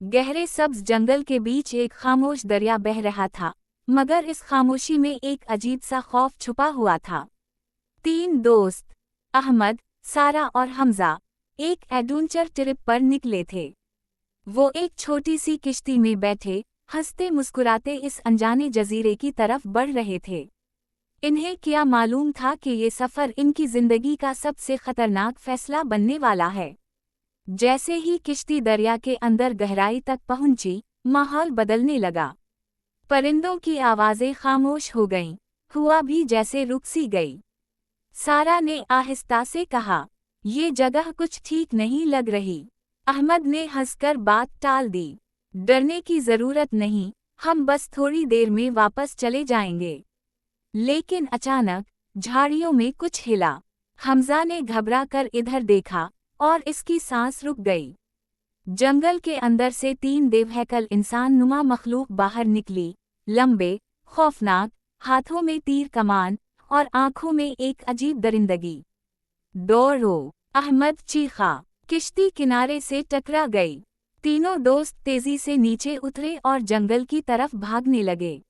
गहरे सब्ज जंगल के बीच एक खामोश दरिया बह रहा था, मगर इस खामोशी में एक अजीब सा खौफ छुपा हुआ था। 3 दोस्त, अहमद, सारा और हमजा, एक एडवेंचर ट्रिप पर निकले थे। वो एक छोटी सी किश्ती में बैठे, हंसते मुस्कुराते इस अनजाने जजीरे की तरफ बढ़ रहे थे। इन्हें क्या मालूम था कि ये सफ़र इनकी ज़िंदगी का सबसे खतरनाक फैसला बनने वाला है। जैसे ही किश्ती दरिया के अंदर गहराई तक पहुंची, माहौल बदलने लगा। परिंदों की आवाज़ें खामोश हो गईं, हवा भी जैसे रुक सी गई। सारा ने आहिस्ता से कहा, ये जगह कुछ ठीक नहीं लग रही। अहमद ने हंसकर बात टाल दी, डरने की ज़रूरत नहीं, हम बस थोड़ी देर में वापस चले जाएंगे। लेकिन अचानक झाड़ियों में कुछ हिला। हमजा ने घबरा कर इधर देखा और इसकी सांस रुक गई। जंगल के अंदर से 3 देवहैकल इंसान नुमा मखलूक बाहर निकली, लंबे, खौफनाक, हाथों में तीर कमान और आंखों में एक अजीब दरिंदगी। दौड़ो! अहमद चीखा। किश्ती किनारे से टकरा गई। तीनों दोस्त तेजी से नीचे उतरे और जंगल की तरफ भागने लगे।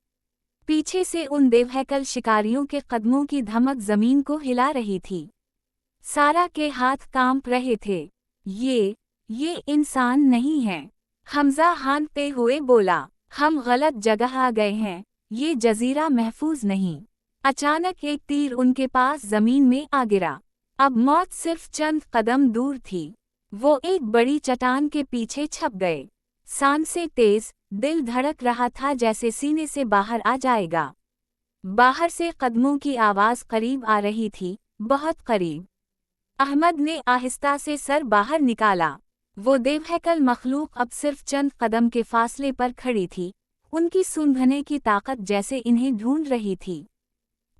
पीछे से उन देवहैकल शिकारियों के कदमों की धमक जमीन को हिला रही थी। सारा के हाथ कांप रहे थे। ये इंसान नहीं है। हमजा हांफते हुए बोला, हम गलत जगह आ गए हैं, ये जजीरा महफूज नहीं। अचानक एक तीर उनके पास जमीन में आ गिरा। अब मौत सिर्फ चंद कदम दूर थी। वो एक बड़ी चट्टान के पीछे छप गए। सांसें तेज, दिल धड़क रहा था जैसे सीने से बाहर आ जाएगा। बाहर से कदमों की आवाज़ करीब आ रही थी, बहुत करीब। अहमद ने आहिस्ता से सर बाहर निकाला। वो देवहैकल मखलूक अब सिर्फ चंद कदम के फासले पर खड़ी थी, उनकी सूंघने की ताकत जैसे इन्हें ढूंढ रही थी।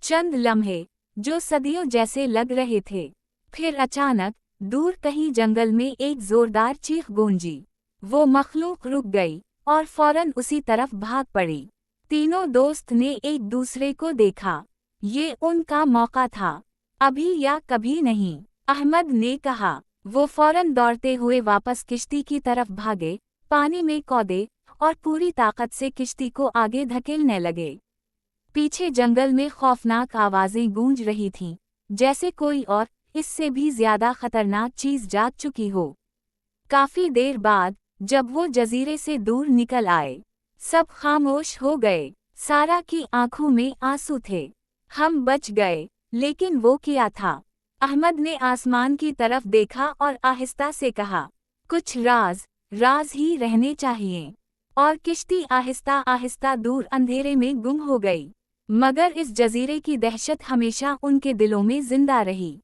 चंद लम्हे, जो सदियों जैसे लग रहे थे। फिर अचानक, दूर कहीं जंगल में एक जोरदार चीख गूंजी। वो मखलूक रुक गई और फौरन उसी तरफ भाग पड़ी। तीनों दोस्त ने एक दूसरे को देखा। ये उनका मौका था, अभी या कभी नहीं, अहमद ने कहा। वो फौरन दौड़ते हुए वापस किश्ती की तरफ भागे, पानी में कूदे और पूरी ताकत से किश्ती को आगे धकेलने लगे। पीछे जंगल में खौफनाक आवाज़ें गूंज रही थीं, जैसे कोई और, इससे भी ज्यादा खतरनाक चीज जाग चुकी हो। काफी देर बाद, जब वो जजीरे से दूर निकल आए, सब खामोश हो गए। सारा की आंखों में आंसू थे। हम बच गए, लेकिन वो क्या था? अहमद ने आसमान की तरफ देखा और आहिस्ता से कहा, कुछ राज ही रहने चाहिए। और किश्ती आहिस्ता आहिस्ता दूर अंधेरे में गुम हो गई। मगर इस जजीरे की दहशत हमेशा उनके दिलों में जिंदा रही।